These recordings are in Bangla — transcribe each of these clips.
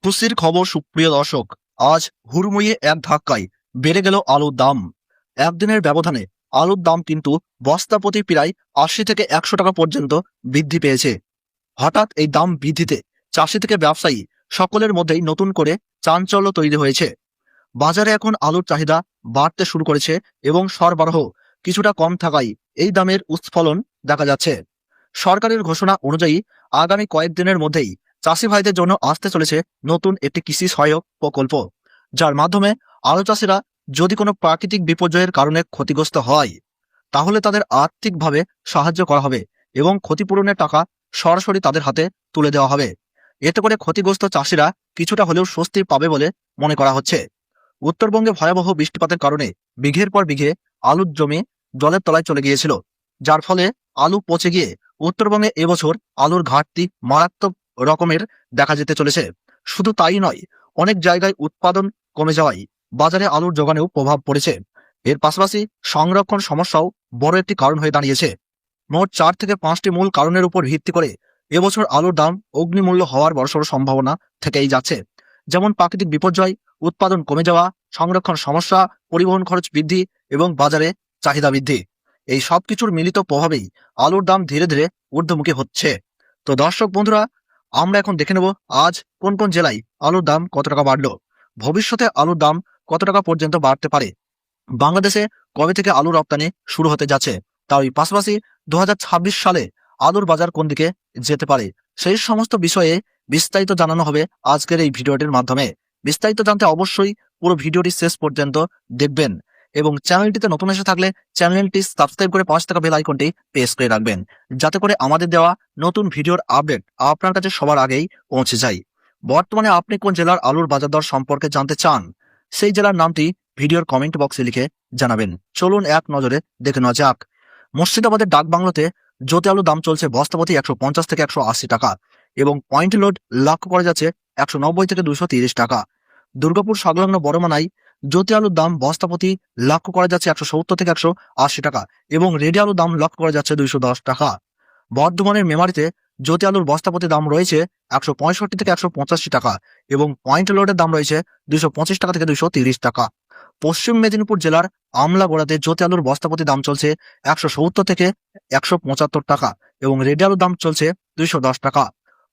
খুশির খবর সুপ্রিয় দর্শক, আজ হুড়মুড়িয়ে এক ধাক্কায় বেড়ে গেল আলুর দাম। একদিনের ব্যবধানে আলুর দাম কিন্তু বস্তা প্রতি প্রায় ৮০ থেকে ১০০ টাকা পর্যন্ত বৃদ্ধি পেয়েছে। হঠাৎ এই দাম বৃদ্ধিতে চাষি থেকে ব্যবসায়ী সকলের মধ্যেই নতুন করে চাঞ্চল্য তৈরি হয়েছে। বাজারে এখন আলুর চাহিদা বাড়তে শুরু করেছে এবং সরবরাহ কিছুটা কম থাকায় এই দামের উৎস্ফলন দেখা যাচ্ছে। সরকারের ঘোষণা অনুযায়ী আগামী কয়েকদিনের মধ্যেই চাষি ভাইদের জন্য আসতে চলেছে নতুন একটি কৃষি সহায়ক প্রকল্প, যার মাধ্যমে আলু চাষিরা যদি কোনো প্রাকৃতিক বিপর্যয়ের কারণে ক্ষতিগ্রস্ত হয় তাহলে তাদের আর্থিকভাবে সাহায্য করা হবে এবং ক্ষতিপূরণের টাকা সরাসরি তাদের হাতে তুলে দেওয়া হবে। এতে করে ক্ষতিগ্রস্ত চাষিরা কিছুটা হলেও স্বস্তি পাবে বলে মনে করা হচ্ছে। উত্তরবঙ্গে ভয়াবহ বৃষ্টিপাতের কারণে বিঘের পর বিঘে আলুর জমি জলের তলায় চলে গিয়েছিল, যার ফলে আলু পচে গিয়ে উত্তরবঙ্গে এবছর আলুর ঘাটতি মারাত্মক রকমের দেখা যেতে চলেছে। শুধু তাই নয়, অনেক জায়গায় উৎপাদন কমে যাওয়ায় বাজারে আলুর যোগানেও প্রভাব পড়েছে। এর পাশাপাশি সংরক্ষণ সমস্যাও বড় একটি কারণ হয়ে দাঁড়িয়েছে। মোট ৪ থেকে ৫টি মূল কারণের উপর ভিত্তি করে এবছর আলুর দাম অগ্নিমূল্য হওয়ার বড়সড় সম্ভাবনা থেকেই যাচ্ছে। যেমন প্রাকৃতিক বিপর্যয়, উৎপাদন কমে যাওয়া, সংরক্ষণ সমস্যা, পরিবহন খরচ বৃদ্ধি এবং বাজারে চাহিদা বৃদ্ধি। এই সব কিছুর মিলিত প্রভাবেই আলুর দাম ধীরে ধীরে ঊর্ধ্বমুখী হচ্ছে। তো দর্শক বন্ধুরা, আমরা এখন দেখে নেব আজ কোন কোন জেলায় আলুর দাম কত টাকা বাড়লো, ভবিষ্যতে আলুর দাম কত টাকা পর্যন্ত বাড়তে পারে, বাংলাদেশে কবে থেকে আলু রপ্তানি শুরু হতে যাচ্ছে, তারই পাশাপাশি 2026 সালে আলুর বাজার কোন দিকে যেতে পারে, সেই সমস্ত বিষয়ে বিস্তারিত জানানো হবে আজকের এই ভিডিওটির মাধ্যমে। বিস্তারিত জানতে অবশ্যই পুরো ভিডিওটি শেষ পর্যন্ত দেখবেন এবং চ্যানেলটিতে নতুন এসে থাকলে চ্যানেলটি সাবস্ক্রাইব করে পাশে থাকা বেল আইকনটি প্রেস করে রাখবেন, যাতে করে আমাদের দেওয়া নতুন ভিডিওর আপডেট আপনার কাছে সবার আগেই পৌঁছে যায়। বর্তমানে আপনি কোন জেলার আলুর বাজার দর সম্পর্কে জানতে চান, সেই জেলার নামটি ভিডিওর কমেন্ট বক্সে লিখে জানাবেন। চলুন এক নজরে দেখে নেওয়া যাক। মুর্শিদাবাদের ডাক বাংলোতে জ্যোতি আলুর দাম চলছে বস্তাপতি 150 থেকে 180 টাকা এবং পয়েন্ট লোড লক্ষ্য করা যাচ্ছে 190 থেকে 230 টাকা। দুর্গাপুর সংলগ্ন বড়মানায় জ্যোতি আলুর দাম বস্তাপতি লক্ষ্য করা যাচ্ছে 170 থেকে 180 টাকা এবং রেডি আলুর দাম লক্ষ্য করা যাচ্ছে 210 টাকা। বর্ধমানের মেমারিতে জ্যোতি আলুর বস্তাপতি দাম রয়েছে 165 থেকে 185 টাকা এবং পয়েন্ট লোডের দাম রয়েছে 225 টাকা থেকে 230 টাকা। পশ্চিম মেদিনীপুর জেলার আমলাগোড়াতে জ্যোতি আলুর বস্তাপতি দাম চলছে 170 থেকে 175 টাকা এবং রেডি আলুর দাম চলছে 210 টাকা।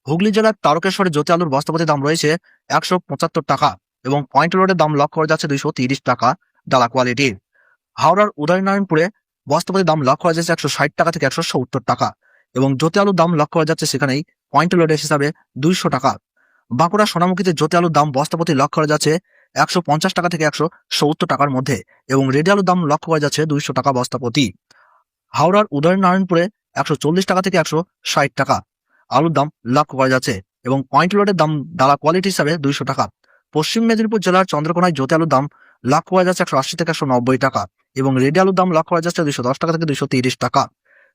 হুগলি জেলার তারকেশ্বরে জ্যোতি আলুর বস্তাপতি দাম রয়েছে 175 টাকা এবং পয়েন্ট লোডের দাম লক্ষ্য করা যাচ্ছে 230 টাকা ডালা কোয়ালিটির। হাওড়ার উদয়নারায়ণপুরে বস্তাপতির দাম লক্ষ্য করা যাচ্ছে 160 টাকা থেকে 170 টাকা এবং জ্যোতি আলুর দাম লক্ষ্য করা যাচ্ছে সেখানেই পয়েন্ট লোডের হিসাবে 200 টাকা। বাঁকুড়া সোনামুখীতে জ্যোতি আলুর দাম বস্তাপতি লক্ষ্য করা যাচ্ছে 150 টাকা থেকে 170 টাকার মধ্যে এবং রেডি আলুর দাম লক্ষ্য করা যাচ্ছে 200 টাকা বস্তাপতি। হাওড়ার উদয়নারায়ণপুরে 140 টাকা থেকে 160 টাকা আলুর দাম লক্ষ্য করা যাচ্ছে এবং পয়েন্ট লোডের দাম ডালা কোয়ালিটি হিসাবে 200 টাকা। পশ্চিম মেদিনীপুর জেলার চন্দ্রকোনায় জ্যোতি আলুর দাম লক্ষ্য করা যাচ্ছে 180 থেকে 190 টাকা এবং রেডি আলুর দাম লক্ষ্য করা যাচ্ছে 210 টাকা থেকে 230 টাকা।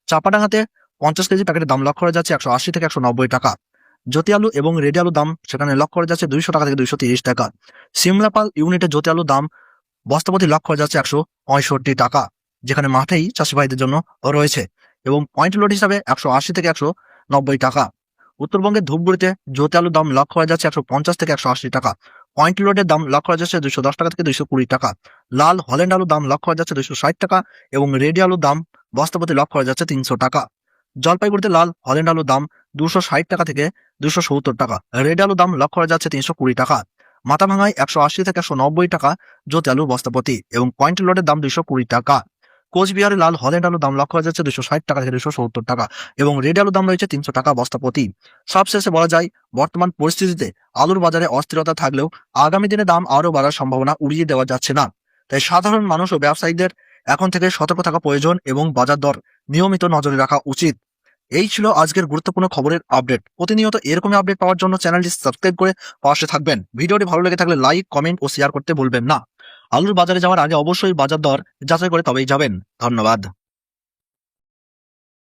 চাপাডাঙ্গাতে 50 কেজি প্যাকেটের দাম লক্ষ্য করা যাচ্ছে 180 থেকে 190 টাকা। জ্যোতি আলু এবং রেডি আলুর দাম সেখানে লক্ষ্য করা যাচ্ছে 200 টাকা থেকে 230 টাকা। সিমলাপাল ইউনিটে জ্যোতি আলুর দাম বস্তাপতি লক্ষ্য করা যাচ্ছে 165 টাকা, যেখানে মাঠেই চাষি ভাইদের জন্য রয়েছে এবং পয়েন্ট লোড হিসাবে 180 থেকে 190 টাকা। উত্তরবঙ্গের ধূপগুড়িতে জ্যোতি আলুর দাম লক্ষ্য করা যাচ্ছে 150 থেকে 180 টাকা, পয়েন্ট লোডের দাম লক্ষ্য করা যাচ্ছে 210 টাকা থেকে 220 টাকা। লাল হল্যান্ড আলুর দাম লক্ষ্য করা যাচ্ছে 260 টাকা এবং রেডি আলুর দাম বস্তাপতি লক্ষ্য করা যাচ্ছে 300 টাকা। জলপাইগুড়িতে লাল হল্যান্ড আলুর দাম 260 টাকা থেকে 270 টাকা, রেড আলুর দাম লক্ষ্য করা যাচ্ছে 320 টাকা। মাথাভাঙায় 180 থেকে 190 টাকা জ্যোতি আলুর বস্তাপতি এবং পয়েন্ট লোডের দাম 220 টাকা। কোচবিহারে লাল হল্যান্ড আলুর দাম লক্ষ্য করা যাচ্ছে 260 টাকা থেকে 270 টাকা এবং রেড আলুর দাম রয়েছে 300 টাকা বস্তাপতি। সবশেষে বলা যায়, বর্তমান পরিস্থিতিতে আলুর বাজারে অস্থিরতা থাকলেও আগামী দিনে দাম আরও বাড়ার সম্ভাবনা উড়িয়ে দেওয়া যাচ্ছে না। তাই সাধারণ মানুষ ও ব্যবসায়ীদের এখন থেকে সতর্ক থাকা প্রয়োজন এবং বাজার দর নিয়মিত নজরে রাখা উচিত। এই ছিল আজকের গুরুত্বপূর্ণ খবরের আপডেট। প্রতিনিয়ত এরকমই আপডেট পাওয়ার জন্য চ্যানেলটি সাবস্ক্রাইব করে পাশে থাকবেন। ভিডিওটি ভালো লেগে থাকলে লাইক, কমেন্ট ও শেয়ার করতে ভুলবেন না। আলুর বাজারে যাওয়ার আগে অবশ্যই বাজার দর যাচাই করে তবেই যাবেন। ধন্যবাদ।